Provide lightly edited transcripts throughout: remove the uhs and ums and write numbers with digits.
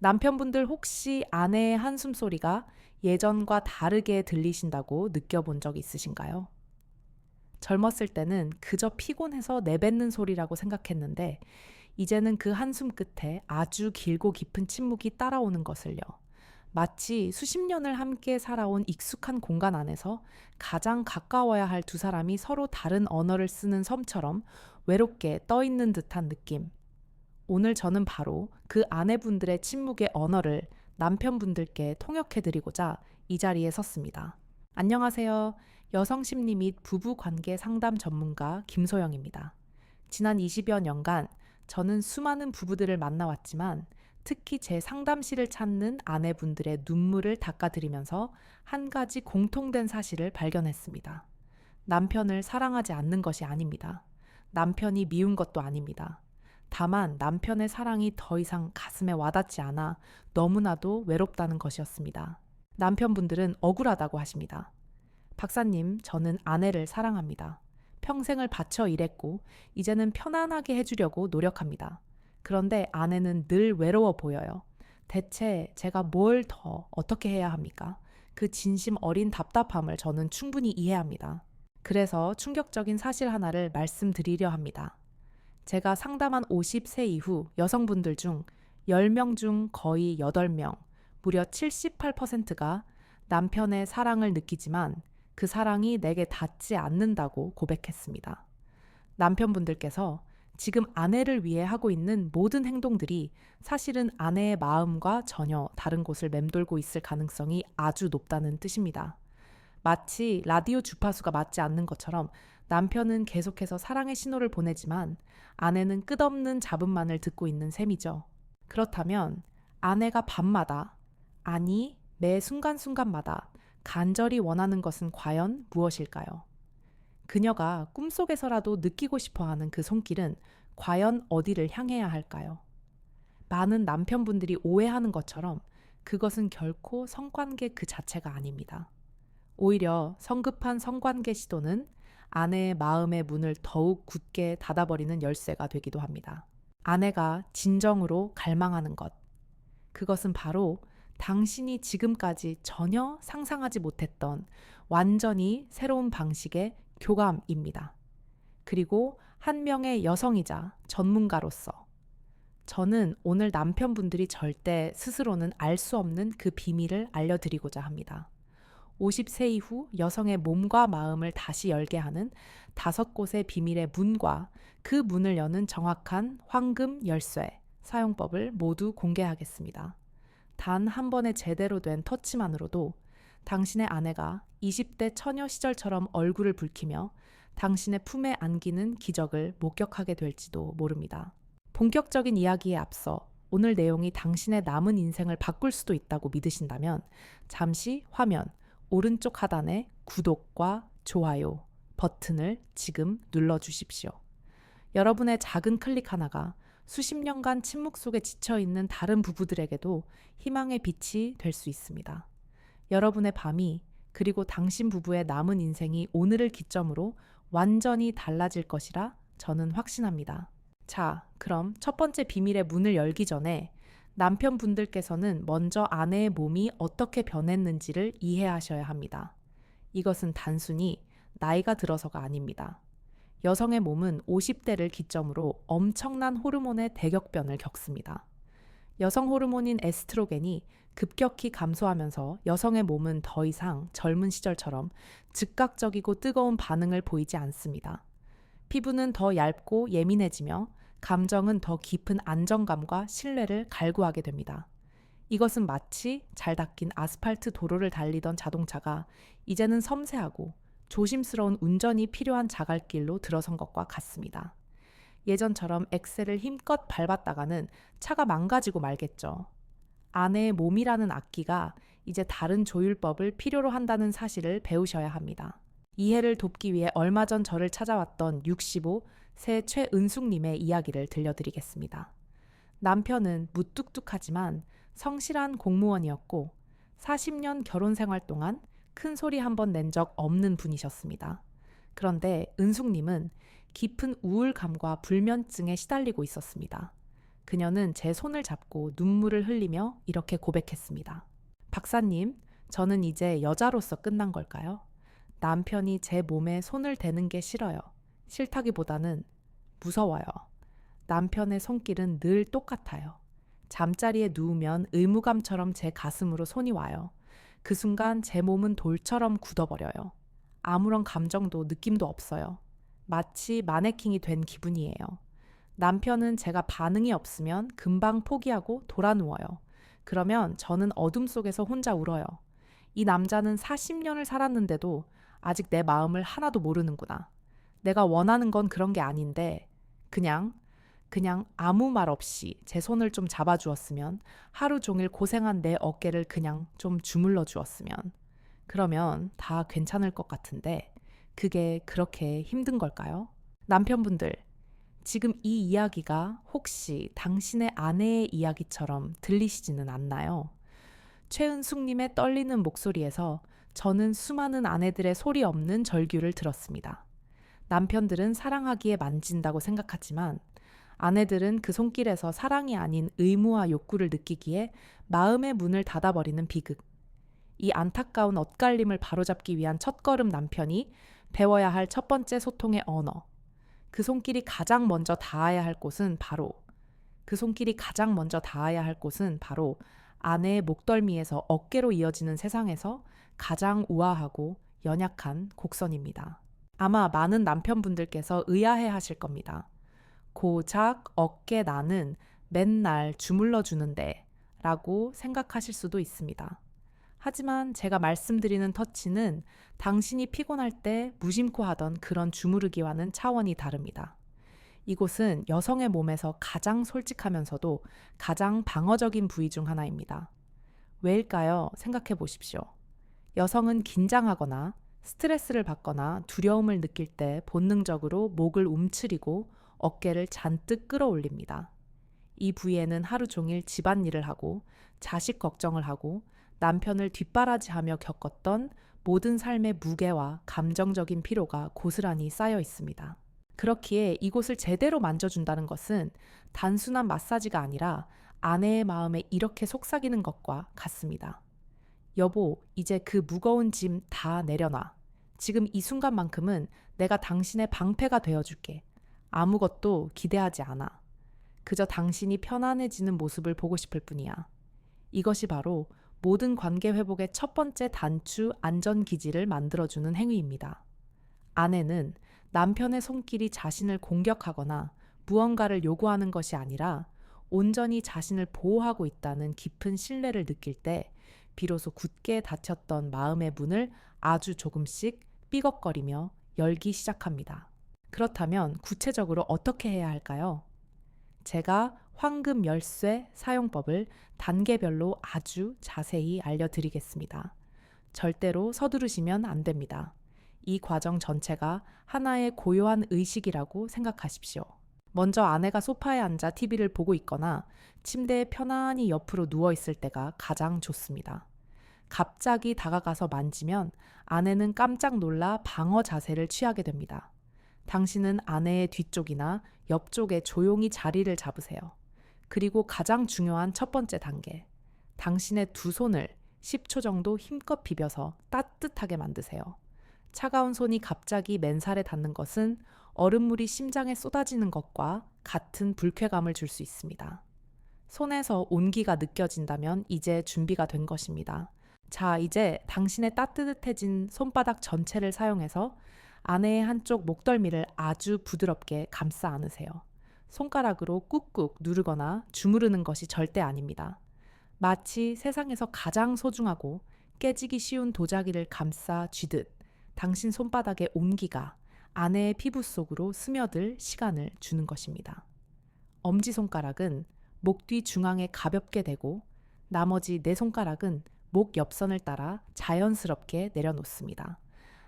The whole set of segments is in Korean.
남편분들 혹시 아내의 한숨 소리가 예전과 다르게 들리신다고 느껴본 적 있으신가요? 젊었을 때는 그저 피곤해서 내뱉는 소리라고 생각했는데, 이제는 그 한숨 끝에 아주 길고 깊은 침묵이 따라오는 것을요. 마치 수십 년을 함께 살아온 익숙한 공간 안에서 가장 가까워야 할 두 사람이 서로 다른 언어를 쓰는 섬처럼 외롭게 떠 있는 듯한 느낌. 오늘 저는 바로 그 아내분들의 침묵의 언어를 남편분들께 통역해드리고자 이 자리에 섰습니다. 안녕하세요. 여성 심리 및 부부 관계 상담 전문가 김소영입니다. 지난 20여 년간 저는 수많은 부부들을 만나왔지만 특히 제 상담실을 찾는 아내분들의 눈물을 닦아드리면서 한 가지 공통된 사실을 발견했습니다. 남편을 사랑하지 않는 것이 아닙니다. 남편이 미운 것도 아닙니다. 다만 남편의 사랑이 더 이상 가슴에 와닿지 않아 너무나도 외롭다는 것이었습니다. 남편분들은 억울하다고 하십니다. 박사님, 저는 아내를 사랑합니다. 평생을 바쳐 일했고 이제는 편안하게 해주려고 노력합니다. 그런데 아내는 늘 외로워 보여요. 대체 제가 뭘 더 어떻게 해야 합니까? 그 진심 어린 답답함을 저는 충분히 이해합니다. 그래서 충격적인 사실 하나를 말씀드리려 합니다. 제가 상담한 50세 이후 여성분들 중 10명 중 거의 8명, 무려 78%가 남편의 사랑을 느끼지만 그 사랑이 내게 닿지 않는다고 고백했습니다. 남편분들께서 지금 아내를 위해 하고 있는 모든 행동들이 사실은 아내의 마음과 전혀 다른 곳을 맴돌고 있을 가능성이 아주 높다는 뜻입니다. 마치 라디오 주파수가 맞지 않는 것처럼 남편은 계속해서 사랑의 신호를 보내지만 아내는 끝없는 잡음만을 듣고 있는 셈이죠. 그렇다면 아내가 밤마다, 아니 매 순간순간마다 간절히 원하는 것은 과연 무엇일까요? 그녀가 꿈속에서라도 느끼고 싶어하는 그 손길은 과연 어디를 향해야 할까요? 많은 남편분들이 오해하는 것처럼 그것은 결코 성관계 그 자체가 아닙니다. 오히려 성급한 성관계 시도는 아내의 마음의 문을 더욱 굳게 닫아버리는 열쇠가 되기도 합니다. 아내가 진정으로 갈망하는 것. 그것은 바로 당신이 지금까지 전혀 상상하지 못했던 완전히 새로운 방식의 교감입니다. 그리고 한 명의 여성이자 전문가로서 저는 오늘 남편분들이 절대 스스로는 알 수 없는 그 비밀을 알려드리고자 합니다. 50세 이후 여성의 몸과 마음을 다시 열게 하는 5곳의 비밀의 문과 그 문을 여는 정확한 황금 열쇠 사용법을 모두 공개하겠습니다. 단 한 번의 제대로 된 터치만으로도 당신의 아내가 20대 처녀 시절처럼 얼굴을 붉히며 당신의 품에 안기는 기적을 목격하게 될지도 모릅니다. 본격적인 이야기에 앞서 오늘 내용이 당신의 남은 인생을 바꿀 수도 있다고 믿으신다면 잠시 화면 오른쪽 하단에 구독과 좋아요 버튼을 지금 눌러주십시오. 여러분의 작은 클릭 하나가 수십 년간 침묵 속에 지쳐있는 다른 부부들에게도 희망의 빛이 될 수 있습니다. 여러분의 밤이 그리고 당신 부부의 남은 인생이 오늘을 기점으로 완전히 달라질 것이라 저는 확신합니다. 자, 그럼 첫 번째 비밀의 문을 열기 전에 남편분들께서는 먼저 아내의 몸이 어떻게 변했는지를 이해하셔야 합니다. 이것은 단순히 나이가 들어서가 아닙니다. 여성의 몸은 50대를 기점으로 엄청난 호르몬의 대격변을 겪습니다. 여성 호르몬인 에스트로겐이 급격히 감소하면서 여성의 몸은 더 이상 젊은 시절처럼 즉각적이고 뜨거운 반응을 보이지 않습니다. 피부는 더 얇고 예민해지며 감정은 더 깊은 안정감과 신뢰를 갈구하게 됩니다. 이것은 마치 잘 닦인 아스팔트 도로를 달리던 자동차가 이제는 섬세하고 조심스러운 운전이 필요한 자갈길로 들어선 것과 같습니다. 예전처럼 엑셀을 힘껏 밟았다가는 차가 망가지고 말겠죠. 아내의 몸이라는 악기가 이제 다른 조율법을 필요로 한다는 사실을 배우셔야 합니다. 이해를 돕기 위해 얼마 전 저를 찾아왔던 65세 최은숙님의 이야기를 들려드리겠습니다. 남편은 무뚝뚝하지만 성실한 공무원이었고 40년 결혼 생활 동안 큰 소리 한 번 낸 적 없는 분이셨습니다. 그런데 은숙님은 깊은 우울감과 불면증에 시달리고 있었습니다. 그녀는 제 손을 잡고 눈물을 흘리며 이렇게 고백했습니다. 박사님, 저는 이제 여자로서 끝난 걸까요? 남편이 제 몸에 손을 대는 게 싫어요. 싫다기보다는 무서워요. 남편의 손길은 늘 똑같아요. 잠자리에 누우면 의무감처럼 제 가슴으로 손이 와요. 그 순간 제 몸은 돌처럼 굳어버려요. 아무런 감정도 느낌도 없어요. 마치 마네킹이 된 기분이에요. 남편은 제가 반응이 없으면 금방 포기하고 돌아 누워요. 그러면 저는 어둠 속에서 혼자 울어요. 이 남자는 40년을 살았는데도 아직 내 마음을 하나도 모르는구나. 내가 원하는 건 그런 게 아닌데 그냥 아무 말 없이 제 손을 좀 잡아주었으면, 하루 종일 고생한 내 어깨를 그냥 좀 주물러 주었으면, 그러면 다 괜찮을 것 같은데 그게 그렇게 힘든 걸까요? 남편분들, 지금 이 이야기가 혹시 당신의 아내의 이야기처럼 들리시지는 않나요? 최은숙님의 떨리는 목소리에서 저는 수많은 아내들의 소리 없는 절규를 들었습니다. 남편들은 사랑하기에 만진다고 생각하지만 아내들은 그 손길에서 사랑이 아닌 의무와 욕구를 느끼기에 마음의 문을 닫아버리는 비극. 이 안타까운 엇갈림을 바로잡기 위한 첫걸음 남편이 배워야 할 첫 번째 소통의 언어. 그 손길이 가장 먼저 닿아야 할 곳은 바로 아내의 목덜미에서 어깨로 이어지는 세상에서 가장 우아하고 연약한 곡선입니다. 아마 많은 남편분들께서 의아해 하실 겁니다. 고작 어깨 나는 맨날 주물러 주는데 라고 생각하실 수도 있습니다. 하지만 제가 말씀드리는 터치는 당신이 피곤할 때 무심코 하던 그런 주무르기와는 차원이 다릅니다. 이곳은 여성의 몸에서 가장 솔직하면서도 가장 방어적인 부위 중 하나입니다. 왜일까요? 생각해 보십시오. 여성은 긴장하거나 스트레스를 받거나 두려움을 느낄 때 본능적으로 목을 움츠리고 어깨를 잔뜩 끌어올립니다. 이 부위에는 하루 종일 집안일을 하고 자식 걱정을 하고 남편을 뒷바라지하며 겪었던 모든 삶의 무게와 감정적인 피로가 고스란히 쌓여 있습니다. 그렇기에 이곳을 제대로 만져준다는 것은 단순한 마사지가 아니라 아내의 마음에 이렇게 속삭이는 것과 같습니다. 여보, 이제 그 무거운 짐 다 내려놔. 지금 이 순간만큼은 내가 당신의 방패가 되어줄게. 아무것도 기대하지 않아. 그저 당신이 편안해지는 모습을 보고 싶을 뿐이야. 이것이 바로 모든 관계 회복의 첫 번째 단추 안전기지를 만들어주는 행위입니다. 아내는 남편의 손길이 자신을 공격하거나 무언가를 요구하는 것이 아니라 온전히 자신을 보호하고 있다는 깊은 신뢰를 느낄 때 비로소 굳게 닫혔던 마음의 문을 아주 조금씩 삐걱거리며 열기 시작합니다. 그렇다면 구체적으로 어떻게 해야 할까요? 제가 황금 열쇠 사용법을 단계별로 아주 자세히 알려드리겠습니다. 절대로 서두르시면 안 됩니다. 이 과정 전체가 하나의 고요한 의식이라고 생각하십시오. 먼저 아내가 소파에 앉아 TV를 보고 있거나 침대에 편안히 옆으로 누워 있을 때가 가장 좋습니다. 갑자기 다가가서 만지면 아내는 깜짝 놀라 방어 자세를 취하게 됩니다. 당신은 아내의 뒤쪽이나 옆쪽에 조용히 자리를 잡으세요. 그리고 가장 중요한 첫 번째 단계, 당신의 두 손을 10초 정도 힘껏 비벼서 따뜻하게 만드세요. 차가운 손이 갑자기 맨살에 닿는 것은 얼음물이 심장에 쏟아지는 것과 같은 불쾌감을 줄 수 있습니다. 손에서 온기가 느껴진다면 이제 준비가 된 것입니다. 자, 이제 당신의 따뜻해진 손바닥 전체를 사용해서 아내의 한쪽 목덜미를 아주 부드럽게 감싸 안으세요. 손가락으로 꾹꾹 누르거나 주무르는 것이 절대 아닙니다. 마치 세상에서 가장 소중하고 깨지기 쉬운 도자기를 감싸 쥐듯 당신 손바닥의 온기가 아내의 피부 속으로 스며들 시간을 주는 것입니다. 엄지손가락은 목 뒤 중앙에 가볍게 대고 나머지 네 손가락은 목 옆선을 따라 자연스럽게 내려놓습니다.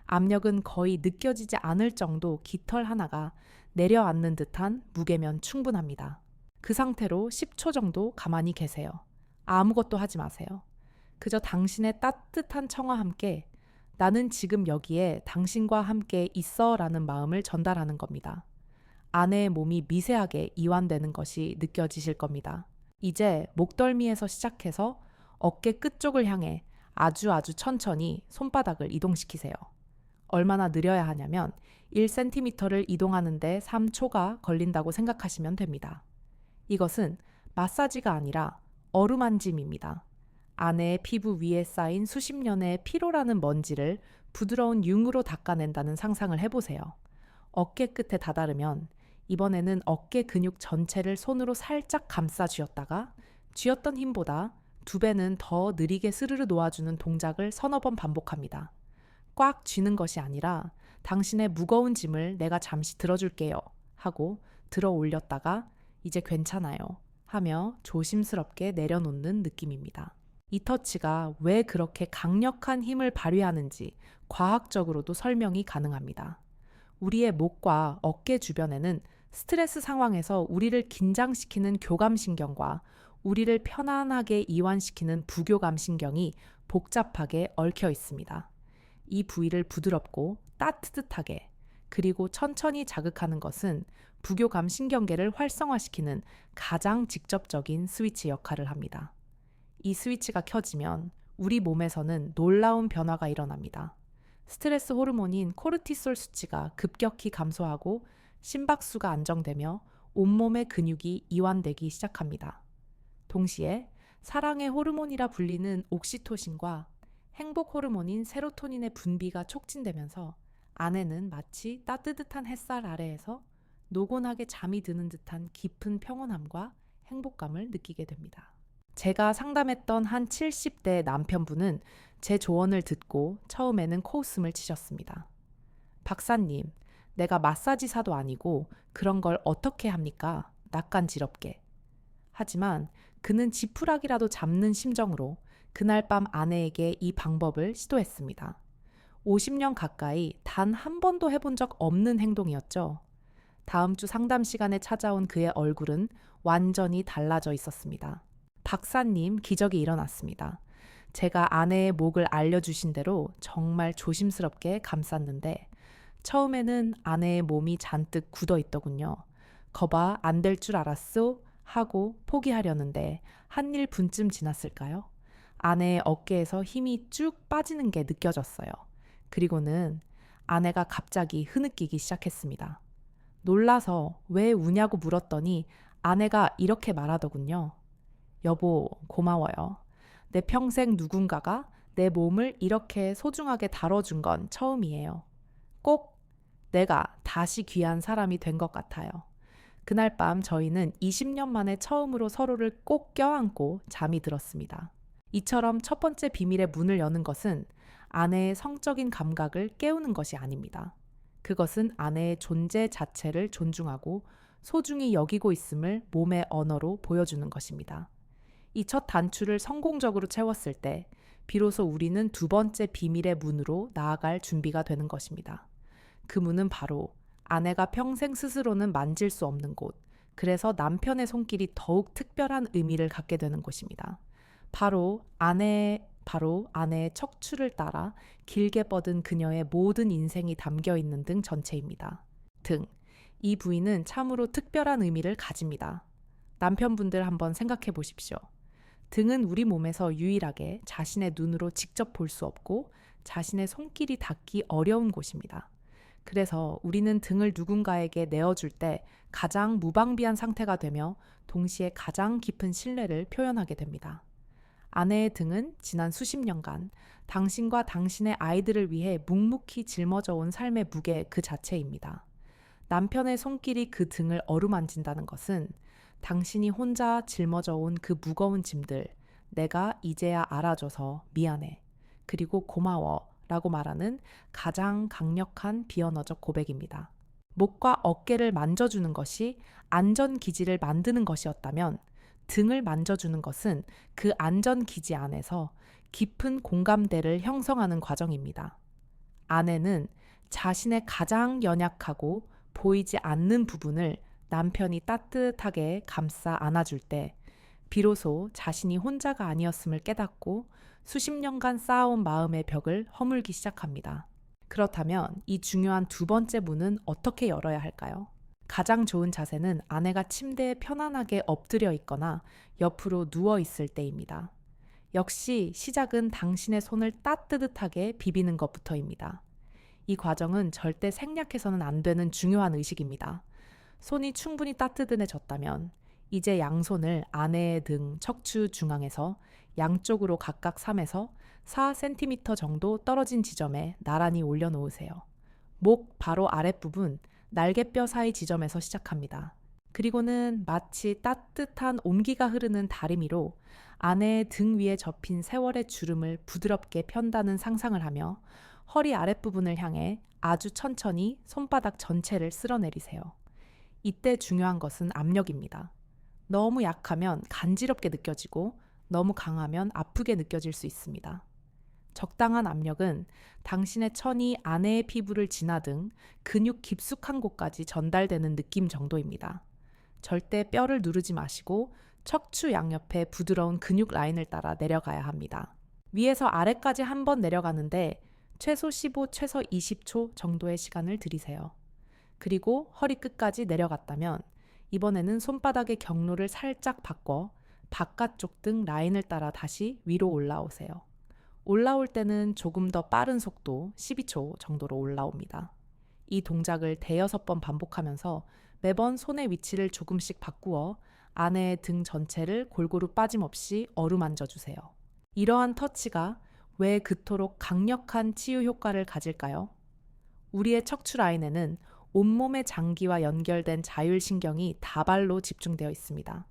압력은 거의 느껴지지 않을 정도 깃털 하나가 내려앉는 듯한 무게면 충분합니다. 그 상태로 10초 정도 가만히 계세요. 아무것도 하지 마세요. 그저 당신의 따뜻한 청와 함께 나는 지금 여기에 당신과 함께 있어 라는 마음을 전달하는 겁니다. 아내의 몸이 미세하게 이완되는 것이 느껴지실 겁니다. 이제 목덜미에서 시작해서 어깨 끝쪽을 향해 아주 천천히 손바닥을 이동시키세요. 얼마나 느려야 하냐면 1cm를 이동하는데 3초가 걸린다고 생각하시면 됩니다. 이것은 마사지가 아니라 어루만짐입니다. 아내의 피부 위에 쌓인 수십 년의 피로라는 먼지를 부드러운 융으로 닦아낸다는 상상을 해보세요. 어깨 끝에 다다르면 이번에는 어깨 근육 전체를 손으로 살짝 감싸 쥐었다가 쥐었던 힘보다 2배는 더 느리게 스르르 놓아주는 동작을 서너 번 반복합니다. 꽉 쥐는 것이 아니라 당신의 무거운 짐을 내가 잠시 들어줄게요 하고 들어 올렸다가 이제 괜찮아요 하며 조심스럽게 내려놓는 느낌입니다. 이 터치가 왜 그렇게 강력한 힘을 발휘하는지 과학적으로도 설명이 가능합니다. 우리의 목과 어깨 주변에는 스트레스 상황에서 우리를 긴장시키는 교감신경과 우리를 편안하게 이완시키는 부교감신경이 복잡하게 얽혀 있습니다. 이 부위를 부드럽고 따뜻하게 그리고 천천히 자극하는 것은 부교감신경계를 활성화시키는 가장 직접적인 스위치 역할을 합니다. 이 스위치가 켜지면 우리 몸에서는 놀라운 변화가 일어납니다. 스트레스 호르몬인 코르티솔 수치가 급격히 감소하고 심박수가 안정되며 온몸의 근육이 이완되기 시작합니다. 동시에 사랑의 호르몬이라 불리는 옥시토신과 행복 호르몬인 세로토닌의 분비가 촉진되면서 아내는 마치 따뜻한 햇살 아래에서 노곤하게 잠이 드는 듯한 깊은 평온함과 행복감을 느끼게 됩니다. 제가 상담했던 한 70대 남편분은 제 조언을 듣고 처음에는 코웃음을 치셨습니다. 박사님, 내가 마사지사도 아니고 그런 걸 어떻게 합니까? 낯간지럽게. 하지만 그는 지푸라기라도 잡는 심정으로 그날 밤 아내에게 이 방법을 시도했습니다. 50년 가까이 단 한 번도 해본 적 없는 행동이었죠. 다음 주 상담 시간에 찾아온 그의 얼굴은 완전히 달라져 있었습니다. 박사님, 기적이 일어났습니다. 제가 아내의 목을 알려주신 대로 정말 조심스럽게 감쌌는데 처음에는 아내의 몸이 잔뜩 굳어 있더군요. 거봐, 안 될 줄 알았소? 하고 포기하려는데 한 1분쯤 지났을까요? 아내의 어깨에서 힘이 쭉 빠지는 게 느껴졌어요. 그리고는 아내가 갑자기 흐느끼기 시작했습니다. 놀라서 왜 우냐고 물었더니 아내가 이렇게 말하더군요. 여보, 고마워요. 내 평생 누군가가 내 몸을 이렇게 소중하게 다뤄준 건 처음이에요. 꼭 내가 다시 귀한 사람이 된 것 같아요. 그날 밤 저희는 20년 만에 처음으로 서로를 꼭 껴안고 잠이 들었습니다. 이처럼 첫 번째 비밀의 문을 여는 것은 아내의 성적인 감각을 깨우는 것이 아닙니다. 그것은 아내의 존재 자체를 존중하고 소중히 여기고 있음을 몸의 언어로 보여주는 것입니다. 이 첫 단추를 성공적으로 채웠을 때 비로소 우리는 두 번째 비밀의 문으로 나아갈 준비가 되는 것입니다. 그 문은 바로 아내가 평생 스스로는 만질 수 없는 곳, 그래서 남편의 손길이 더욱 특별한 의미를 갖게 되는 곳입니다. 바로 아내의 척추를 따라 길게 뻗은 그녀의 모든 인생이 담겨 있는 등 전체입니다. 등. 이 부위는 참으로 특별한 의미를 가집니다. 남편분들 한번 생각해 보십시오. 등은 우리 몸에서 유일하게 자신의 눈으로 직접 볼 수 없고 자신의 손길이 닿기 어려운 곳입니다. 그래서 우리는 등을 누군가에게 내어줄 때 가장 무방비한 상태가 되며 동시에 가장 깊은 신뢰를 표현하게 됩니다. 아내의 등은 지난 수십 년간 당신과 당신의 아이들을 위해 묵묵히 짊어져 온 삶의 무게 그 자체입니다. 남편의 손길이 그 등을 어루만진다는 것은 당신이 혼자 짊어져 온 그 무거운 짐들, 내가 이제야 알아줘서 미안해, 그리고 고마워 라고 말하는 가장 강력한 비언어적 고백입니다. 목과 어깨를 만져주는 것이 안전기지를 만드는 것이었다면 등을 만져주는 것은 그 안전기지 안에서 깊은 공감대를 형성하는 과정입니다. 아내는 자신의 가장 연약하고 보이지 않는 부분을 남편이 따뜻하게 감싸 안아줄 때 비로소 자신이 혼자가 아니었음을 깨닫고 수십 년간 쌓아온 마음의 벽을 허물기 시작합니다. 그렇다면 이 중요한 두 번째 문은 어떻게 열어야 할까요? 가장 좋은 자세는 아내가 침대에 편안하게 엎드려 있거나 옆으로 누워 있을 때입니다. 역시 시작은 당신의 손을 따뜻하게 비비는 것부터입니다. 이 과정은 절대 생략해서는 안 되는 중요한 의식입니다. 손이 충분히 따뜻해졌다면 이제 양손을 아내의 등 척추 중앙에서 양쪽으로 각각 3에서 4cm 정도 떨어진 지점에 나란히 올려놓으세요. 목 바로 아랫부분 날개뼈 사이 지점에서 시작합니다. 그리고는 마치 따뜻한 온기가 흐르는 다리미로 아내의 등 위에 접힌 세월의 주름을 부드럽게 편다는 상상을 하며 허리 아랫부분을 향해 아주 천천히 손바닥 전체를 쓸어내리세요. 이때 중요한 것은 압력입니다. 너무 약하면 간지럽게 느껴지고 너무 강하면 아프게 느껴질 수 있습니다. 적당한 압력은 당신의 천이 아내의 피부를 지나등 근육 깊숙한 곳까지 전달되는 느낌 정도입니다. 절대 뼈를 누르지 마시고 척추 양옆에 부드러운 근육 라인을 따라 내려가야 합니다. 위에서 아래까지 한 번 내려가는데 최소 15, 최소 20초 정도의 시간을 들이세요. 그리고 허리 끝까지 내려갔다면 이번에는 손바닥의 경로를 살짝 바꿔 바깥쪽 등 라인을 따라 다시 위로 올라오세요. 올라올 때는 조금 더 빠른 속도 12초 정도로 올라옵니다. 이 동작을 대여섯 번 반복하면서 매번 손의 위치를 조금씩 바꾸어 아내의 등 전체를 골고루 빠짐없이 어루만져 주세요. 이러한 터치가 왜 그토록 강력한 치유 효과를 가질까요? 우리의 척추 라인에는 온몸의 장기와 연결된 자율신경이 다발로 집중되어 있습니다.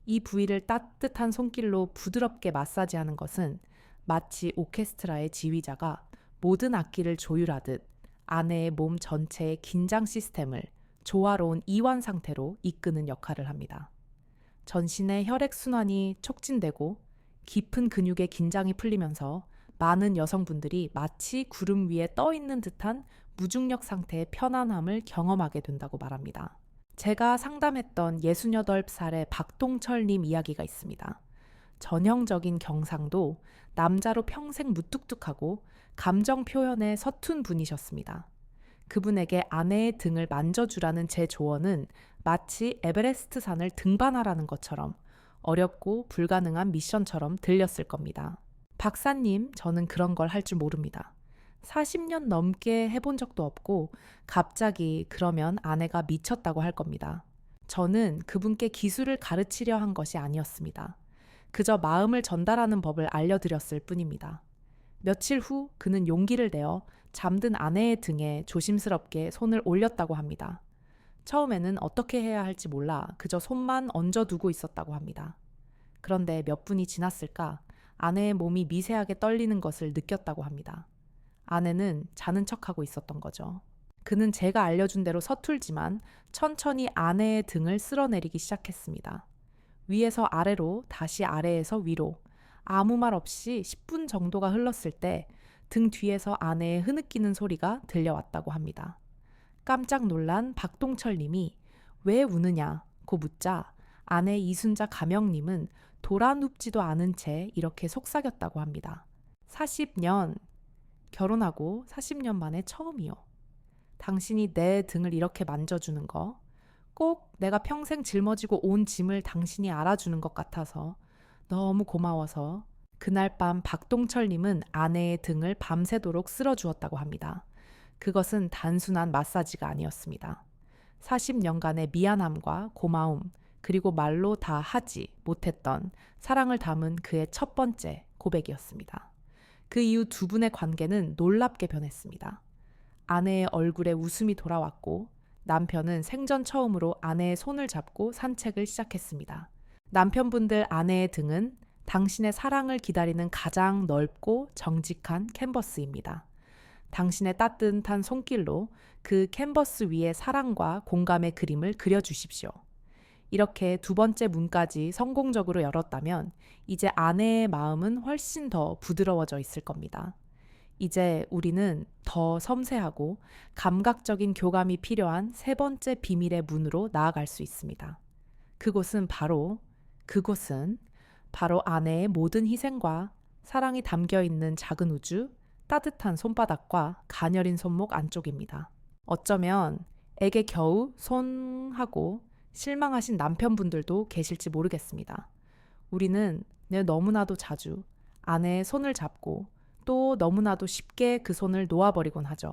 이 부위를 따뜻한 손길로 부드럽게 마사지하는 것은 마치 오케스트라의 지휘자가 모든 악기를 조율하듯 아내의 몸 전체의 긴장 시스템을 조화로운 이완 상태로 이끄는 역할을 합니다. 전신의 혈액순환이 촉진되고 깊은 근육의 긴장이 풀리면서 많은 여성분들이 마치 구름 위에 떠 있는 듯한 무중력 상태의 편안함을 경험하게 된다고 말합니다. 제가 상담했던 68살의 박동철님 이야기가 있습니다. 전형적인 경상도 남자로 평생 무뚝뚝하고 감정 표현에 서툰 분이셨습니다. 그분에게 아내의 등을 만져주라는 제 조언은 마치 에베레스트 산을 등반하라는 것처럼 어렵고 불가능한 미션처럼 들렸을 겁니다. 박사님, 저는 그런 걸 할 줄 모릅니다. 40년 넘게 해본 적도 없고 갑자기 그러면 아내가 미쳤다고 할 겁니다. 저는 그분께 기술을 가르치려 한 것이 아니었습니다. 그저 마음을 전달하는 법을 알려드렸을 뿐입니다. 며칠 후 그는 용기를 내어 잠든 아내의 등에 조심스럽게 손을 올렸다고 합니다. 처음에는 어떻게 해야 할지 몰라 그저 손만 얹어두고 있었다고 합니다. 그런데 몇 분이 지났을까 아내의 몸이 미세하게 떨리는 것을 느꼈다고 합니다. 아내는 자는 척하고 있었던 거죠. 그는 제가 알려준 대로 서툴지만 천천히 아내의 등을 쓸어내리기 시작했습니다. 위에서 아래로, 다시 아래에서 위로, 아무 말 없이 10분 정도가 흘렀을 때 등 뒤에서 아내의 흐느끼는 소리가 들려왔다고 합니다. 깜짝 놀란 박동철 님이 왜 우느냐고 묻자 아내 이순자 가명님은 돌아눕지도 않은 채 이렇게 속삭였다고 합니다. 40년, 결혼하고 40년 만에 처음이요. 당신이 내 등을 이렇게 만져주는 거, 꼭 내가 평생 짊어지고 온 짐을 당신이 알아주는 것 같아서 너무 고마워서 그날 밤 박동철님은 아내의 등을 밤새도록 쓸어주었다고 합니다. 그것은 단순한 마사지가 아니었습니다. 40년간의 미안함과 고마움, 그리고 말로 다 하지 못했던 사랑을 담은 그의 첫 번째 고백이었습니다. 그 이후 두 분의 관계는 놀랍게 변했습니다. 아내의 얼굴에 웃음이 돌아왔고 남편은 생전 처음으로 아내의 손을 잡고 산책을 시작했습니다. 남편분들 아내의 등은 당신의 사랑을 기다리는 가장 넓고 정직한 캔버스입니다. 당신의 따뜻한 손길로 그 캔버스 위에 사랑과 공감의 그림을 그려주십시오. 이렇게 두 번째 문까지 성공적으로 열었다면 이제 아내의 마음은 훨씬 더 부드러워져 있을 겁니다. 이제 우리는 더 섬세하고 감각적인 교감이 필요한 세 번째 비밀의 문으로 나아갈 수 있습니다. 그곳은 바로 아내의 모든 희생과 사랑이 담겨 있는 작은 우주, 따뜻한 손바닥과 가녀린 손목 안쪽입니다. 어쩌면 에게 겨우 손하고 실망하신 남편분들도 계실지 모르겠습니다. 우리는 너무나도 자주 아내의 손을 잡고 또 너무나도 쉽게 그 손을 놓아버리곤 하죠.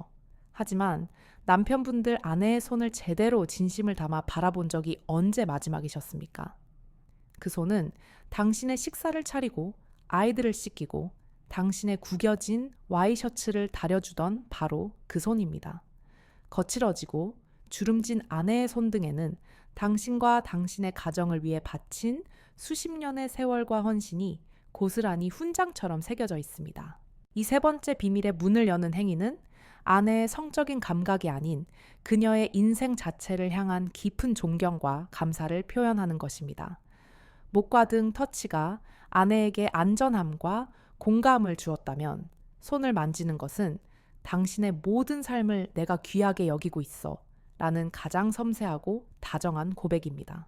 하지만 남편분들 아내의 손을 제대로 진심을 담아 바라본 적이 언제 마지막이셨습니까? 그 손은 당신의 식사를 차리고 아이들을 씻기고 당신의 구겨진 와이셔츠를 다려주던 바로 그 손입니다. 거칠어지고 주름진 아내의 손등에는 당신과 당신의 가정을 위해 바친 수십 년의 세월과 헌신이 고스란히 훈장처럼 새겨져 있습니다. 이 세 번째 비밀의 문을 여는 행위는 아내의 성적인 감각이 아닌 그녀의 인생 자체를 향한 깊은 존경과 감사를 표현하는 것입니다. 목과 등 터치가 아내에게 안전함과 공감을 주었다면 손을 만지는 것은 당신의 모든 삶을 내가 귀하게 여기고 있어 라는 가장 섬세하고 다정한 고백입니다.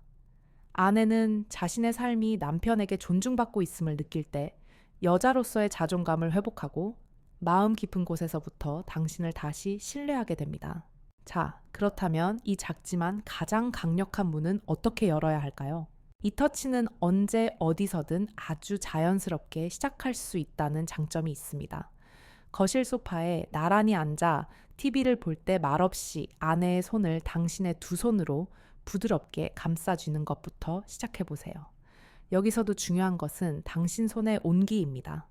아내는 자신의 삶이 남편에게 존중받고 있음을 느낄 때 여자로서의 자존감을 회복하고 마음 깊은 곳에서부터 당신을 다시 신뢰하게 됩니다. 자, 그렇다면 이 작지만 가장 강력한 문은 어떻게 열어야 할까요? 이 터치는 언제 어디서든 아주 자연스럽게 시작할 수 있다는 장점이 있습니다. 거실 소파에 나란히 앉아 TV를 볼 때 말없이 아내의 손을 당신의 두 손으로 부드럽게 감싸주는 것부터 시작해보세요. 여기서도 중요한 것은 당신 손의 온기입니다.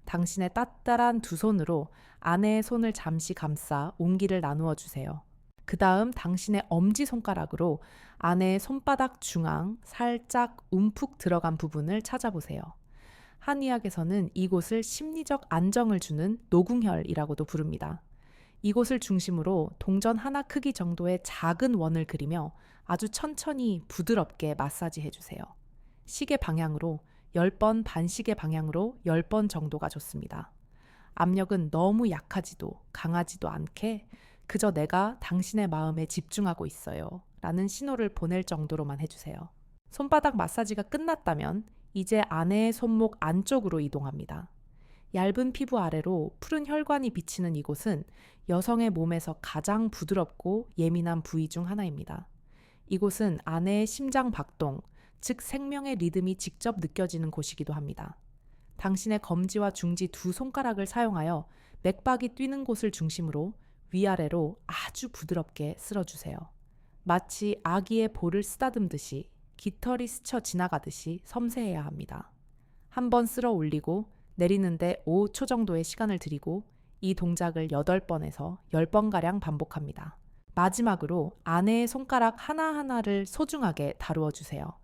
당신의 따뜻한 두 손으로 아내의 손을 잠시 감싸 온기를 나누어 주세요. 그 다음 당신의 엄지손가락으로 아내의 손바닥 중앙 살짝 움푹 들어간 부분을 찾아보세요. 한의학에서는 이곳을 심리적 안정을 주는 노궁혈이라고도 부릅니다. 이곳을 중심으로 동전 하나 크기 정도의 작은 원을 그리며 아주 천천히 부드럽게 마사지 해주세요. 시계 방향으로 10번, 반시계 방향으로 10번 정도가 좋습니다. 압력은 너무 약하지도 강하지도 않게 그저 내가 당신의 마음에 집중하고 있어요 라는 신호를 보낼 정도로만 해주세요. 손바닥 마사지가 끝났다면 이제 아내의 손목 안쪽으로 이동합니다. 얇은 피부 아래로 푸른 혈관이 비치는 이곳은 여성의 몸에서 가장 부드럽고 예민한 부위 중 하나입니다. 이곳은 아내의 심장 박동, 즉 생명의 리듬이 직접 느껴지는 곳이기도 합니다. 당신의 검지와 중지 두 손가락을 사용하여 맥박이 뛰는 곳을 중심으로 위아래로 아주 부드럽게 쓸어주세요. 마치 아기의 볼을 쓰다듬듯이 깃털이 스쳐 지나가듯이 섬세해야 합니다. 한번 쓸어 올리고 내리는데 5초 정도의 시간을 들이고 이 동작을 8번에서 10번가량 반복합니다. 마지막으로 아내의 손가락 하나하나를 소중하게 다루어 주세요.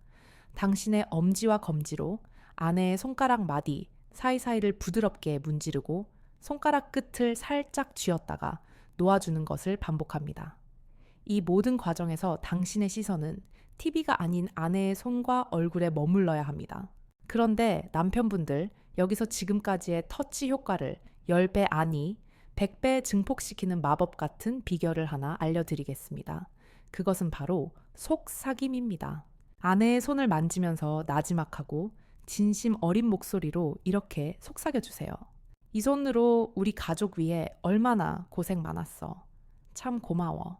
당신의 엄지와 검지로 아내의 손가락 마디 사이사이를 부드럽게 문지르고 손가락 끝을 살짝 쥐었다가 놓아주는 것을 반복합니다. 이 모든 과정에서 당신의 시선은 TV가 아닌 아내의 손과 얼굴에 머물러야 합니다. 그런데 남편분들, 여기서 지금까지의 터치 효과를 10배 아니 100배 증폭시키는 마법 같은 비결을 하나 알려드리겠습니다. 그것은 바로 속삭임입니다. 아내의 손을 만지면서 나지막하고 진심 어린 목소리로 이렇게 속삭여주세요. 이 손으로 우리 가족 위해 얼마나 고생 많았어. 참 고마워.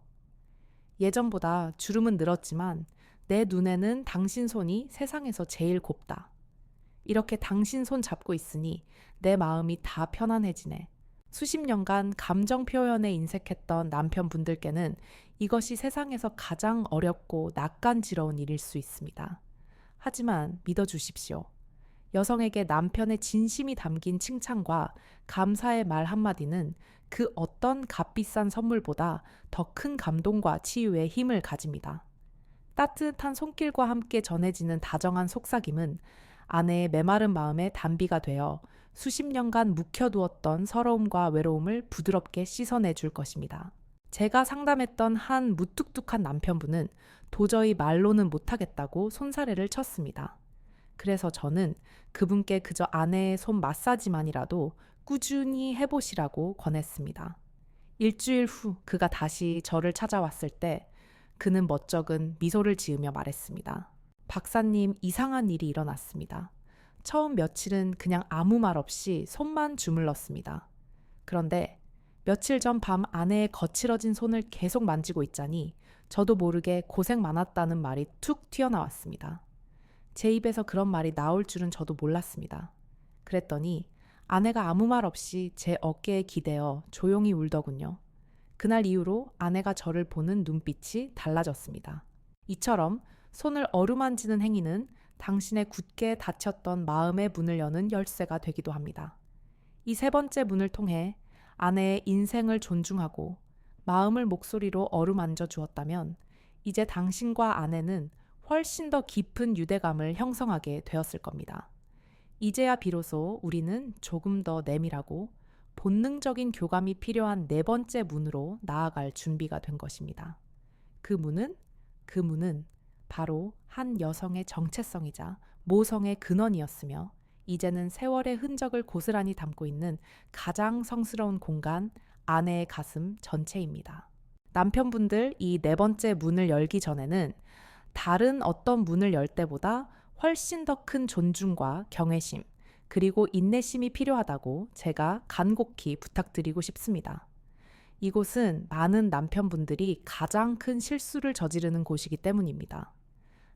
예전보다 주름은 늘었지만 내 눈에는 당신 손이 세상에서 제일 곱다. 이렇게 당신 손 잡고 있으니 내 마음이 다 편안해지네. 수십 년간 감정 표현에 인색했던 남편분들께는 이것이 세상에서 가장 어렵고 낯간지러운 일일 수 있습니다. 하지만 믿어주십시오. 여성에게 남편의 진심이 담긴 칭찬과 감사의 말 한마디는 그 어떤 값비싼 선물보다 더 큰 감동과 치유의 힘을 가집니다. 따뜻한 손길과 함께 전해지는 다정한 속삭임은 아내의 메마른 마음에 단비가 되어 수십 년간 묵혀두었던 서러움과 외로움을 부드럽게 씻어내 줄 것입니다. 제가 상담했던 한 무뚝뚝한 남편분은 도저히 말로는 못하겠다고 손사래를 쳤습니다. 그래서 저는 그분께 그저 아내의 손 마사지만이라도 꾸준히 해보시라고 권했습니다. 일주일 후 그가 다시 저를 찾아왔을 때 그는 멋쩍은 미소를 지으며 말했습니다. 박사님, 이상한 일이 일어났습니다. 처음 며칠은 그냥 아무 말 없이 손만 주물렀습니다. 그런데 며칠 전 밤 아내의 거칠어진 손을 계속 만지고 있자니 저도 모르게 고생 많았다는 말이 툭 튀어나왔습니다. 제 입에서 그런 말이 나올 줄은 저도 몰랐습니다. 그랬더니 아내가 아무 말 없이 제 어깨에 기대어 조용히 울더군요. 그날 이후로 아내가 저를 보는 눈빛이 달라졌습니다. 이처럼 손을 어루만지는 행위는 당신의 굳게 닫혔던 마음의 문을 여는 열쇠가 되기도 합니다. 이 세 번째 문을 통해 아내의 인생을 존중하고 마음을 목소리로 어루만져 주었다면 이제 당신과 아내는 훨씬 더 깊은 유대감을 형성하게 되었을 겁니다. 이제야 비로소 우리는 조금 더 내밀하고 본능적인 교감이 필요한 네 번째 문으로 나아갈 준비가 된 것입니다. 그 문은 바로 한 여성의 정체성이자 모성의 근원이었으며 이제는 세월의 흔적을 고스란히 담고 있는 가장 성스러운 공간, 아내의 가슴 전체입니다. 남편분들 이 네 번째 문을 열기 전에는 다른 어떤 문을 열 때보다 훨씬 더 큰 존중과 경외심, 그리고 인내심이 필요하다고 제가 간곡히 부탁드리고 싶습니다. 이곳은 많은 남편분들이 가장 큰 실수를 저지르는 곳이기 때문입니다.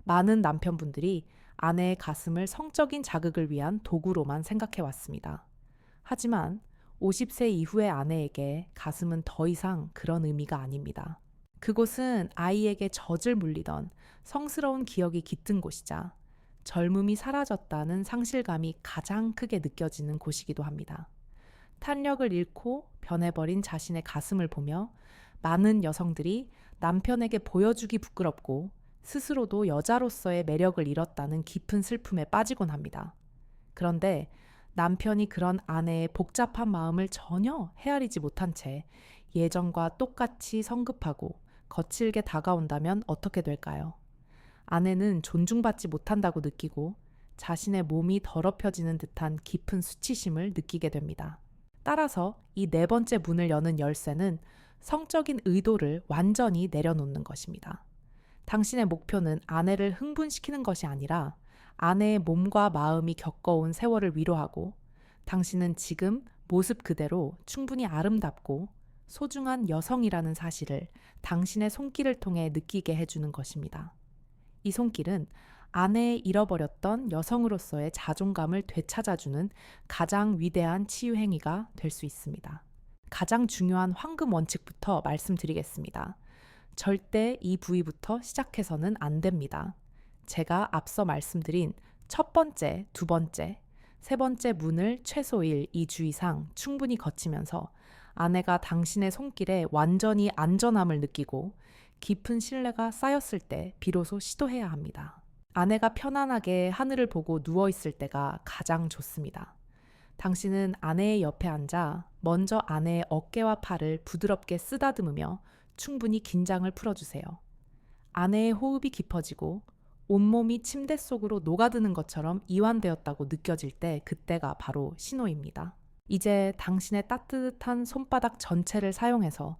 많은 남편분들이 아내의 가슴을 성적인 자극을 위한 도구로만 생각해 왔습니다. 하지만 50세 이후의 아내에게 가슴은 더 이상 그런 의미가 아닙니다. 그곳은 아이에게 젖을 물리던 성스러운 기억이 깃든 곳이자 젊음이 사라졌다는 상실감이 가장 크게 느껴지는 곳이기도 합니다. 탄력을 잃고 변해버린 자신의 가슴을 보며 많은 여성들이 남편에게 보여주기 부끄럽고 스스로도 여자로서의 매력을 잃었다는 깊은 슬픔에 빠지곤 합니다. 그런데 남편이 그런 아내의 복잡한 마음을 전혀 헤아리지 못한 채 예전과 똑같이 성급하고 거칠게 다가온다면 어떻게 될까요? 아내는 존중받지 못한다고 느끼고 자신의 몸이 더럽혀지는 듯한 깊은 수치심을 느끼게 됩니다. 따라서 이 네 번째 문을 여는 열쇠는 성적인 의도를 완전히 내려놓는 것입니다. 당신의 목표는 아내를 흥분시키는 것이 아니라 아내의 몸과 마음이 겪어온 세월을 위로하고 당신은 지금 모습 그대로 충분히 아름답고 소중한 여성이라는 사실을 당신의 손길을 통해 느끼게 해주는 것입니다. 이 손길은 아내의 잃어버렸던 여성으로서의 자존감을 되찾아주는 가장 위대한 치유 행위가 될 수 있습니다. 가장 중요한 황금 원칙부터 말씀드리겠습니다. 절대 이 부위부터 시작해서는 안 됩니다. 제가 앞서 말씀드린 첫 번째, 두 번째, 세 번째 문을 최소 2주 이상 충분히 거치면서 아내가 당신의 손길에 완전히 안전함을 느끼고 깊은 신뢰가 쌓였을 때 비로소 시도해야 합니다. 아내가 편안하게 하늘을 보고 누워있을 때가 가장 좋습니다. 당신은 아내의 옆에 앉아 먼저 아내의 어깨와 팔을 부드럽게 쓰다듬으며 충분히 긴장을 풀어주세요. 아내의 호흡이 깊어지고 온몸이 침대 속으로 녹아드는 것처럼 이완되었다고 느껴질 때 그때가 바로 신호입니다. 이제 당신의 따뜻한 손바닥 전체를 사용해서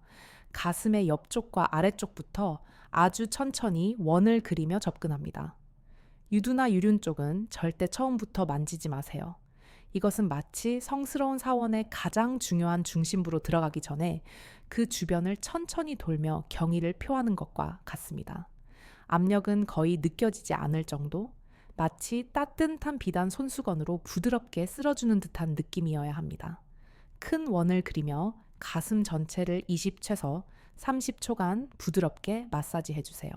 가슴의 옆쪽과 아래쪽부터 아주 천천히 원을 그리며 접근합니다. 유두나 유륜 쪽은 절대 처음부터 만지지 마세요. 이것은 마치 성스러운 사원의 가장 중요한 중심부로 들어가기 전에 그 주변을 천천히 돌며 경의를 표하는 것과 같습니다. 압력은 거의 느껴지지 않을 정도, 마치 따뜻한 비단 손수건으로 부드럽게 쓸어주는 듯한 느낌이어야 합니다. 큰 원을 그리며 가슴 전체를 20최서 30초간 부드럽게 마사지 해주세요.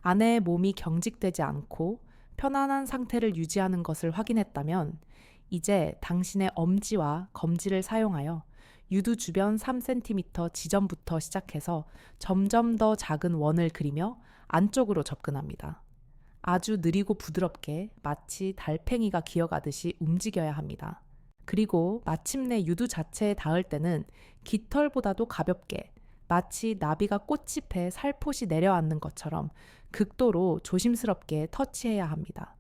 아내의 몸이 경직되지 않고 편안한 상태를 유지하는 것을 확인했다면 이제 당신의 엄지와 검지를 사용하여 유두 주변 3cm 지점부터 시작해서 점점 더 작은 원을 그리며 안쪽으로 접근합니다. 아주 느리고 부드럽게 마치 달팽이가 기어가듯이 움직여야 합니다. 그리고 마침내 유두 자체에 닿을 때는 깃털보다도 가볍게 마치 나비가 꽃잎에 살포시 내려앉는 것처럼 극도로 조심스럽게 터치해야 합니다.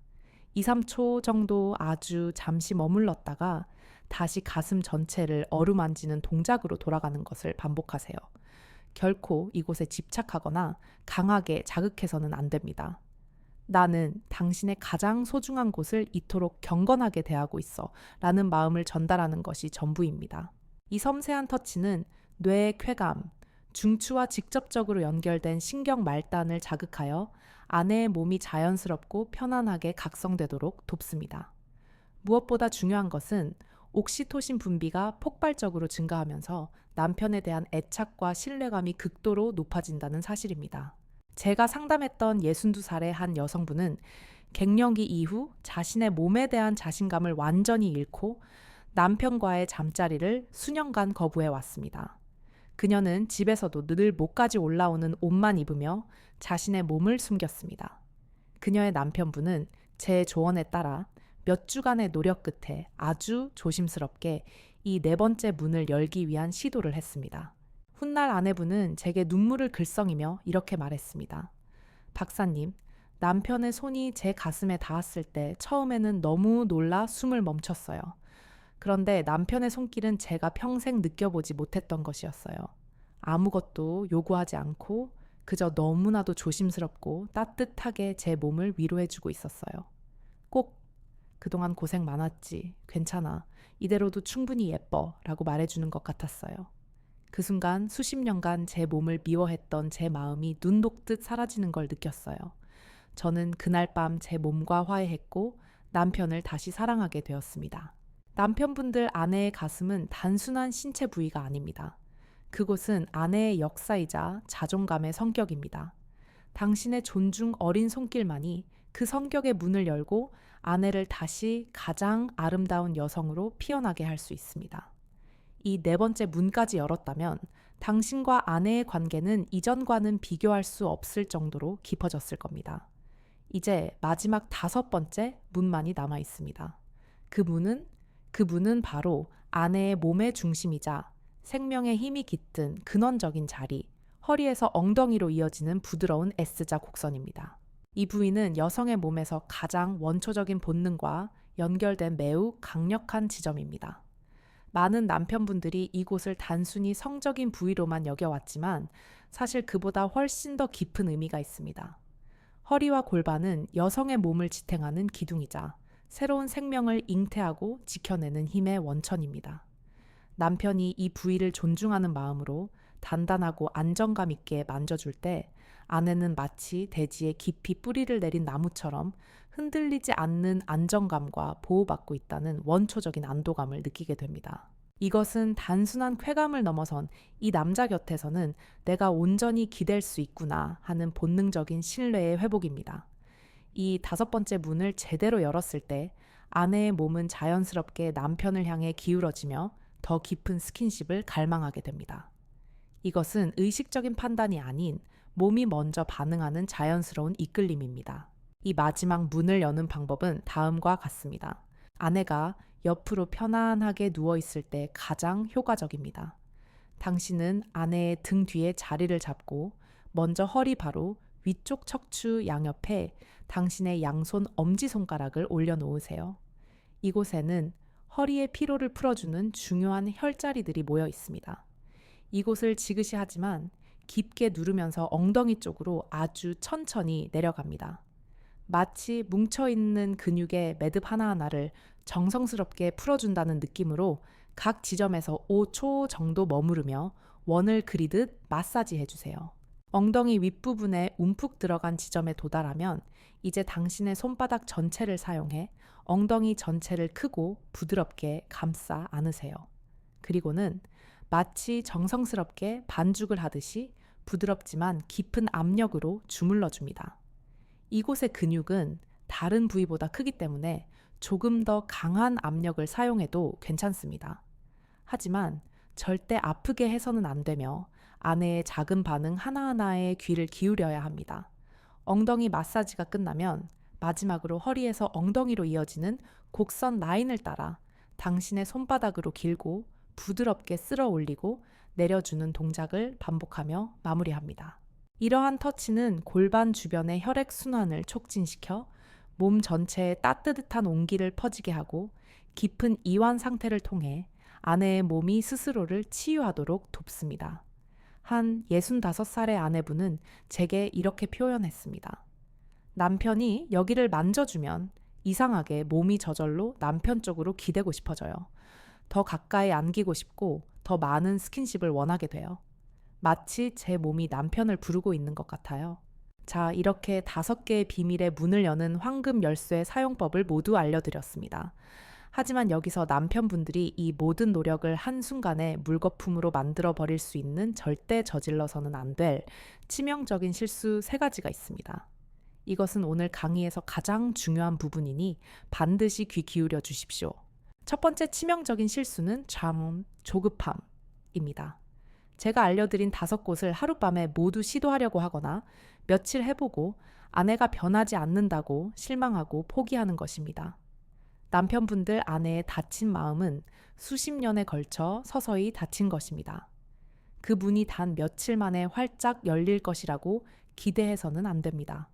2, 3초 정도 아주 잠시 머물렀다가 다시 가슴 전체를 어루만지는 동작으로 돌아가는 것을 반복하세요. 결코 이곳에 집착하거나 강하게 자극해서는 안 됩니다. 나는 당신의 가장 소중한 곳을 이토록 경건하게 대하고 있어 라는 마음을 전달하는 것이 전부입니다. 이 섬세한 터치는 뇌의 쾌감, 중추와 직접적으로 연결된 신경 말단을 자극하여 아내의 몸이 자연스럽고 편안하게 각성되도록 돕습니다. 무엇보다 중요한 것은 옥시토신 분비가 폭발적으로 증가하면서 남편에 대한 애착과 신뢰감이 극도로 높아진다는 사실입니다. 제가 상담했던 62살의 한 여성분은 갱년기 이후 자신의 몸에 대한 자신감을 완전히 잃고 남편과의 잠자리를 수년간 거부해 왔습니다. 그녀는 집에서도 늘 목까지 올라오는 옷만 입으며 자신의 몸을 숨겼습니다. 그녀의 남편분은 제 조언에 따라 몇 주간의 노력 끝에 아주 조심스럽게 이 네 번째 문을 열기 위한 시도를 했습니다. 훗날 아내분은 제게 눈물을 글썽이며 이렇게 말했습니다. 박사님, 남편의 손이 제 가슴에 닿았을 때 처음에는 너무 놀라 숨을 멈췄어요. 그런데 남편의 손길은 제가 평생 느껴보지 못했던 것이었어요. 아무것도 요구하지 않고 그저 너무나도 조심스럽고 따뜻하게 제 몸을 위로해주고 있었어요. 꼭 그동안 고생 많았지. 괜찮아. 이대로도 충분히 예뻐. 라고 말해주는 것 같았어요. 그 순간 수십 년간 제 몸을 미워했던 제 마음이 눈 녹듯 사라지는 걸 느꼈어요. 저는 그날 밤 제 몸과 화해했고 남편을 다시 사랑하게 되었습니다. 남편분들 아내의 가슴은 단순한 신체 부위가 아닙니다. 그곳은 아내의 역사이자 자존감의 성격입니다. 당신의 존중 어린 손길만이 그 성격의 문을 열고 아내를 다시 가장 아름다운 여성으로 피어나게 할 수 있습니다. 이 네 번째 문까지 열었다면 당신과 아내의 관계는 이전과는 비교할 수 없을 정도로 깊어졌을 겁니다. 이제 마지막 다섯 번째 문만이 남아 있습니다. 그 문은 바로 아내의 몸의 중심이자 생명의 힘이 깃든 근원적인 자리, 허리에서 엉덩이로 이어지는 부드러운 S자 곡선입니다. 이 부위는 여성의 몸에서 가장 원초적인 본능과 연결된 매우 강력한 지점입니다. 많은 남편분들이 이곳을 단순히 성적인 부위로만 여겨왔지만 사실 그보다 훨씬 더 깊은 의미가 있습니다. 허리와 골반은 여성의 몸을 지탱하는 기둥이자 새로운 생명을 잉태하고 지켜내는 힘의 원천입니다. 남편이 이 부위를 존중하는 마음으로 단단하고 안정감 있게 만져줄 때 아내는 마치 대지에 깊이 뿌리를 내린 나무처럼 흔들리지 않는 안정감과 보호받고 있다는 원초적인 안도감을 느끼게 됩니다. 이것은 단순한 쾌감을 넘어선 이 남자 곁에서는 내가 온전히 기댈 수 있구나 하는 본능적인 신뢰의 회복입니다. 이 다섯 번째 문을 제대로 열었을 때 아내의 몸은 자연스럽게 남편을 향해 기울어지며 더 깊은 스킨십을 갈망하게 됩니다. 이것은 의식적인 판단이 아닌 몸이 먼저 반응하는 자연스러운 이끌림입니다. 이 마지막 문을 여는 방법은 다음과 같습니다. 아내가 옆으로 편안하게 누워있을 때 가장 효과적입니다. 당신은 아내의 등 뒤에 자리를 잡고 먼저 허리 바로 위쪽 척추 양옆에 당신의 양손 엄지손가락을 올려놓으세요. 이곳에는 허리의 피로를 풀어주는 중요한 혈자리들이 모여 있습니다. 이곳을 지그시 하지만 깊게 누르면서 엉덩이 쪽으로 아주 천천히 내려갑니다. 마치 뭉쳐있는 근육의 매듭 하나하나를 정성스럽게 풀어준다는 느낌으로 각 지점에서 5초 정도 머무르며 원을 그리듯 마사지 해주세요. 엉덩이 윗부분에 움푹 들어간 지점에 도달하면 이제 당신의 손바닥 전체를 사용해 엉덩이 전체를 크고 부드럽게 감싸 안으세요. 그리고는 마치 정성스럽게 반죽을 하듯이 부드럽지만 깊은 압력으로 주물러 줍니다. 이곳의 근육은 다른 부위보다 크기 때문에 조금 더 강한 압력을 사용해도 괜찮습니다. 하지만 절대 아프게 해서는 안 되며 아내의 작은 반응 하나하나에 귀를 기울여야 합니다. 엉덩이 마사지가 끝나면 마지막으로 허리에서 엉덩이로 이어지는 곡선 라인을 따라 당신의 손바닥으로 길고 부드럽게 쓸어 올리고 내려주는 동작을 반복하며 마무리합니다. 이러한 터치는 골반 주변의 혈액 순환을 촉진시켜 몸 전체에 따뜻한 온기를 퍼지게 하고 깊은 이완 상태를 통해 아내의 몸이 스스로를 치유하도록 돕습니다. 한 65살의 아내분은 제게 이렇게 표현했습니다. 남편이 여기를 만져주면 이상하게 몸이 저절로 남편 쪽으로 기대고 싶어져요. 더 가까이 안기고 싶고 더 많은 스킨십을 원하게 돼요. 마치 제 몸이 남편을 부르고 있는 것 같아요. 자, 이렇게 5개의 비밀의 문을 여는 황금 열쇠 사용법을 모두 알려드렸습니다. 하지만 여기서 남편분들이 이 모든 노력을 한순간에 물거품으로 만들어 버릴 수 있는 절대 저질러서는 안 될 치명적인 실수 3가지가 있습니다. 이것은 오늘 강의에서 가장 중요한 부분이니 반드시 귀 기울여 주십시오. 첫 번째 치명적인 실수는 조급함입니다. 제가 알려드린 5곳을 하룻밤에 모두 시도하려고 하거나 며칠 해보고 아내가 변하지 않는다고 실망하고 포기하는 것입니다. 남편분들 아내의 다친 마음은 수십 년에 걸쳐 서서히 닫힌 것입니다. 그 문이 단 며칠 만에 활짝 열릴 것이라고 기대해서는 안 됩니다.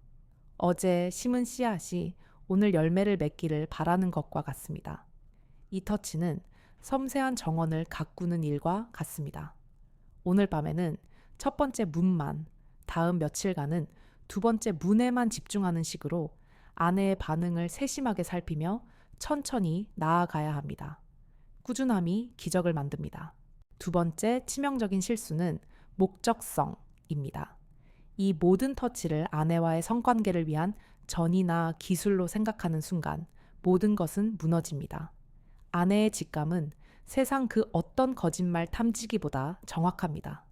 어제 심은 씨앗이 오늘 열매를 맺기를 바라는 것과 같습니다. 이 터치는 섬세한 정원을 가꾸는 일과 같습니다. 오늘 밤에는 첫 번째 문만, 다음 며칠간은 두 번째 문에만 집중하는 식으로 아내의 반응을 세심하게 살피며 천천히 나아가야 합니다. 꾸준함이 기적을 만듭니다. 두 번째 치명적인 실수는 목적성입니다. 이 모든 터치를 아내와의 성관계를 위한 전이나 기술로 생각하는 순간 모든 것은 무너집니다. 아내의 직감은 세상 그 어떤 거짓말 탐지기보다 정확합니다.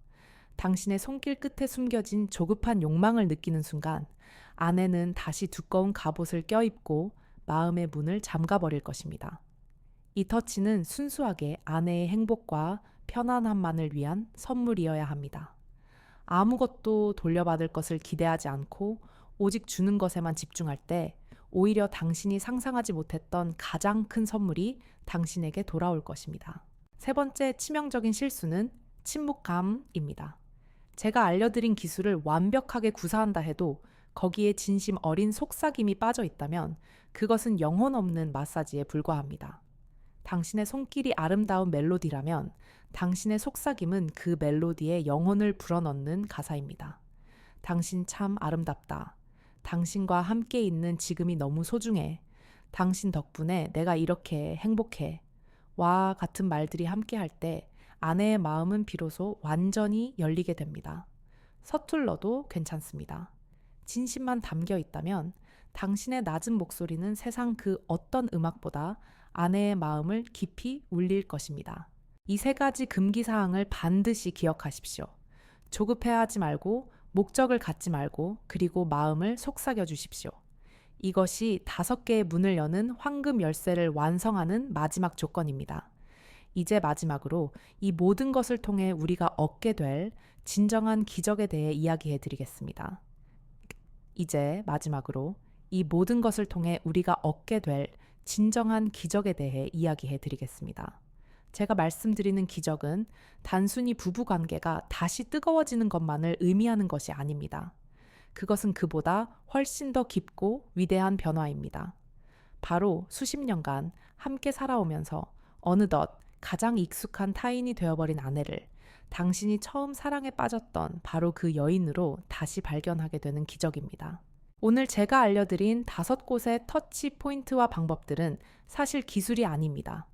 당신의 손길 끝에 숨겨진 조급한 욕망을 느끼는 순간 아내는 다시 두꺼운 갑옷을 껴입고 마음의 문을 잠가버릴 것입니다. 이 터치는 순수하게 아내의 행복과 편안함만을 위한 선물이어야 합니다. 아무것도 돌려받을 것을 기대하지 않고 오직 주는 것에만 집중할 때 오히려 당신이 상상하지 못했던 가장 큰 선물이 당신에게 돌아올 것입니다. 세 번째 치명적인 실수는 침묵감입니다. 제가 알려드린 기술을 완벽하게 구사한다 해도 거기에 진심 어린 속삭임이 빠져 있다면 그것은 영혼 없는 마사지에 불과합니다. 당신의 손길이 아름다운 멜로디라면 당신의 속삭임은 그 멜로디에 영혼을 불어넣는 가사입니다. 당신 참 아름답다. 당신과 함께 있는 지금이 너무 소중해. 당신 덕분에 내가 이렇게 행복해. 와 같은 말들이 함께 할 때 아내의 마음은 비로소 완전히 열리게 됩니다. 서툴러도 괜찮습니다. 진심만 담겨 있다면 당신의 낮은 목소리는 세상 그 어떤 음악보다 아내의 마음을 깊이 울릴 것입니다. 이 3가지 금기사항을 반드시 기억하십시오. 조급해하지 말고 목적을 갖지 말고 그리고 마음을 속삭여 주십시오. 이것이 5개의 문을 여는 황금 열쇠를 완성하는 마지막 조건입니다. 이제 마지막으로 이 모든 것을 통해 우리가 얻게 될 진정한 기적에 대해 이야기해 드리겠습니다. 이제 마지막으로 이 모든 것을 통해 우리가 얻게 될 진정한 기적에 대해 이야기해 드리겠습니다. 제가 말씀드리는 기적은 단순히 부부 관계가 다시 뜨거워지는 것만을 의미하는 것이 아닙니다. 그것은 그보다 훨씬 더 깊고 위대한 변화입니다. 바로 수십 년간 함께 살아오면서 어느덧 가장 익숙한 타인이 되어버린 아내를 당신이 처음 사랑에 빠졌던 바로 그 여인으로 다시 발견하게 되는 기적입니다. 오늘 제가 알려드린 5곳의 터치 포인트와 방법들은 사실 기술이 아닙니다.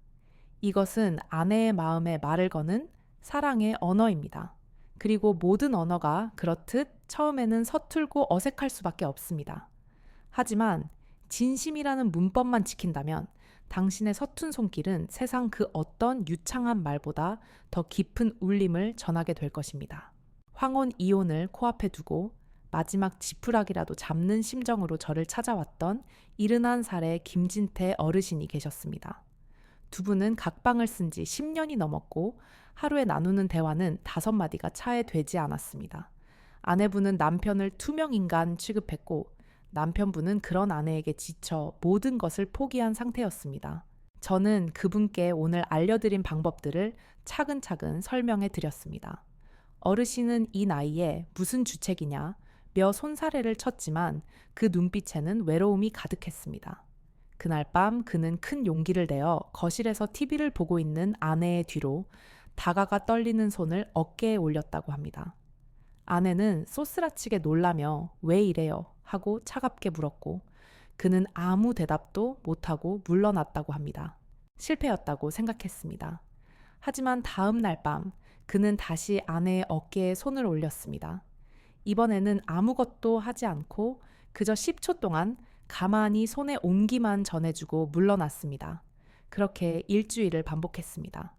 이것은 아내의 마음에 말을 거는 사랑의 언어입니다. 그리고 모든 언어가 그렇듯 처음에는 서툴고 어색할 수밖에 없습니다. 하지만 진심이라는 문법만 지킨다면 당신의 서툰 손길은 세상 그 어떤 유창한 말보다 더 깊은 울림을 전하게 될 것입니다. 황혼 이혼을 코앞에 두고 마지막 지푸라기라도 잡는 심정으로 저를 찾아왔던 71살의 김진태 어르신이 계셨습니다. 두 분은 각방을 쓴 지 10년이 넘었고 하루에 나누는 대화는 5마디가 차에 되지 않았습니다. 아내분은 남편을 투명인간 취급했고 남편분은 그런 아내에게 지쳐 모든 것을 포기한 상태였습니다. 저는 그분께 오늘 알려드린 방법들을 차근차근 설명해 드렸습니다. 어르신은 이 나이에 무슨 주책이냐 며 손사래를 쳤지만 그 눈빛에는 외로움이 가득했습니다. 그날 밤 그는 큰 용기를 내어 거실에서 TV를 보고 있는 아내의 뒤로 다가가 떨리는 손을 어깨에 올렸다고 합니다. 아내는 쏘스라치게 놀라며 왜 이래요? 하고 차갑게 물었고 그는 아무 대답도 못하고 물러났다고 합니다. 실패였다고 생각했습니다. 하지만 다음 날 밤 그는 다시 아내의 어깨에 손을 올렸습니다. 이번에는 아무것도 하지 않고 그저 10초 동안 가만히 손에 온기만 전해주고 물러났습니다. 그렇게 일주일을 반복했습니다.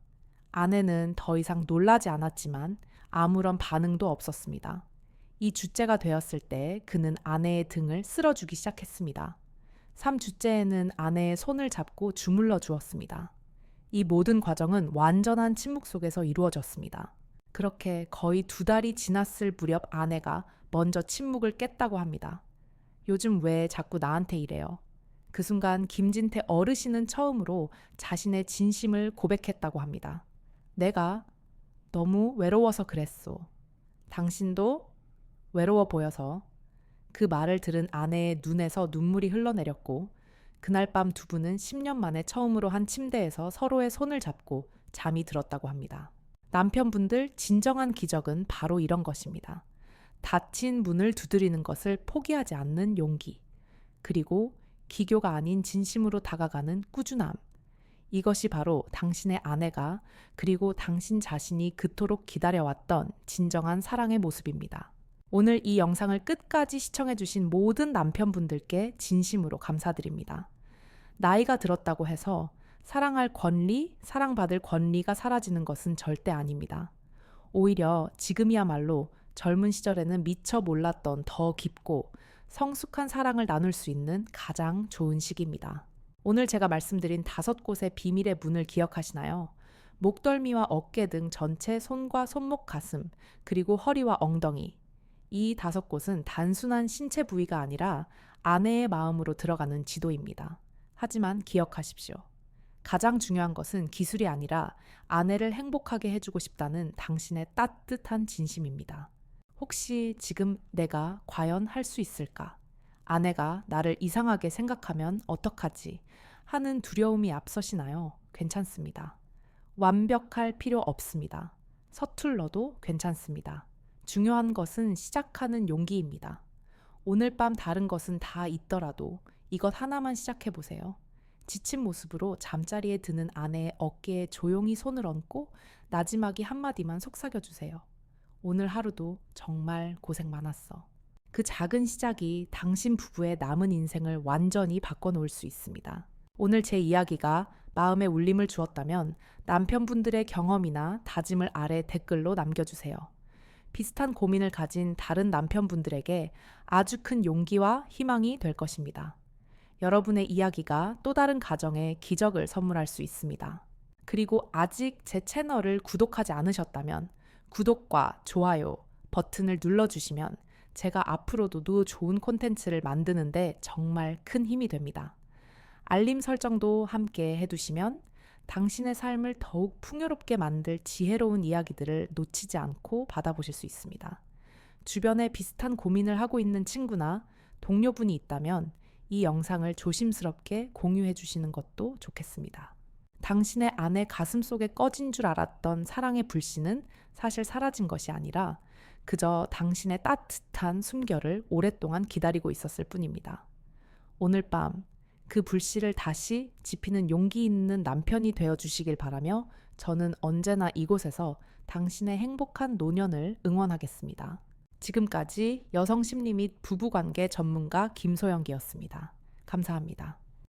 아내는 더 이상 놀라지 않았지만 아무런 반응도 없었습니다. 이 주째가 되었을 때 그는 아내의 등을 쓸어주기 시작했습니다. 3주째에는 아내의 손을 잡고 주물러 주었습니다. 이 모든 과정은 완전한 침묵 속에서 이루어졌습니다. 그렇게 거의 2달이 지났을 무렵 아내가 먼저 침묵을 깼다고 합니다. 요즘 왜 자꾸 나한테 이래요? 그 순간 김진태 어르신은 처음으로 자신의 진심을 고백했다고 합니다. 내가 너무 외로워서 그랬소. 당신도 외로워 보여서. 그 말을 들은 아내의 눈에서 눈물이 흘러내렸고 그날 밤 두 분은 10년 만에 처음으로 한 침대에서 서로의 손을 잡고 잠이 들었다고 합니다. 남편분들 진정한 기적은 바로 이런 것입니다. 닫힌 문을 두드리는 것을 포기하지 않는 용기, 그리고 기교가 아닌 진심으로 다가가는 꾸준함. 이것이 바로 당신의 아내가 그리고 당신 자신이 그토록 기다려왔던 진정한 사랑의 모습입니다. 오늘 이 영상을 끝까지 시청해주신 모든 남편분들께 진심으로 감사드립니다. 나이가 들었다고 해서 사랑할 권리, 사랑받을 권리가 사라지는 것은 절대 아닙니다. 오히려 지금이야말로 젊은 시절에는 미처 몰랐던 더 깊고 성숙한 사랑을 나눌 수 있는 가장 좋은 시기입니다. 오늘 제가 말씀드린 5곳의 비밀의 문을 기억하시나요? 목덜미와 어깨 등 전체 손과 손목 가슴, 그리고 허리와 엉덩이. 이 5곳은 단순한 신체 부위가 아니라 아내의 마음으로 들어가는 지도입니다. 하지만 기억하십시오. 가장 중요한 것은 기술이 아니라 아내를 행복하게 해주고 싶다는 당신의 따뜻한 진심입니다. 혹시 지금 내가 과연 할 수 있을까? 아내가 나를 이상하게 생각하면 어떡하지? 하는 두려움이 앞서시나요? 괜찮습니다. 완벽할 필요 없습니다. 서툴러도 괜찮습니다. 중요한 것은 시작하는 용기입니다. 오늘 밤 다른 것은 다 있더라도 이것 하나만 시작해 보세요. 지친 모습으로 잠자리에 드는 아내의 어깨에 조용히 손을 얹고 나지막이 한마디만 속삭여 주세요. 오늘 하루도 정말 고생 많았어. 그 작은 시작이 당신 부부의 남은 인생을 완전히 바꿔놓을 수 있습니다. 오늘 제 이야기가 마음에 울림을 주었다면 남편분들의 경험이나 다짐을 아래 댓글로 남겨주세요. 비슷한 고민을 가진 다른 남편분들에게 아주 큰 용기와 희망이 될 것입니다. 여러분의 이야기가 또 다른 가정에 기적을 선물할 수 있습니다. 그리고 아직 제 채널을 구독하지 않으셨다면 구독과 좋아요 버튼을 눌러주시면 제가 앞으로도 좋은 콘텐츠를 만드는데 정말 큰 힘이 됩니다. 알림 설정도 함께 해두시면 당신의 삶을 더욱 풍요롭게 만들 지혜로운 이야기들을 놓치지 않고 받아보실 수 있습니다. 주변에 비슷한 고민을 하고 있는 친구나 동료분이 있다면 이 영상을 조심스럽게 공유해 주시는 것도 좋겠습니다. 당신의 아내 가슴속에 꺼진 줄 알았던 사랑의 불씨는 사실 사라진 것이 아니라 그저 당신의 따뜻한 숨결을 오랫동안 기다리고 있었을 뿐입니다. 오늘 밤 그 불씨를 다시 지피는 용기 있는 남편이 되어주시길 바라며 저는 언제나 이곳에서 당신의 행복한 노년을 응원하겠습니다. 지금까지 여성심리 및 부부관계 전문가 김소영기였습니다. 감사합니다.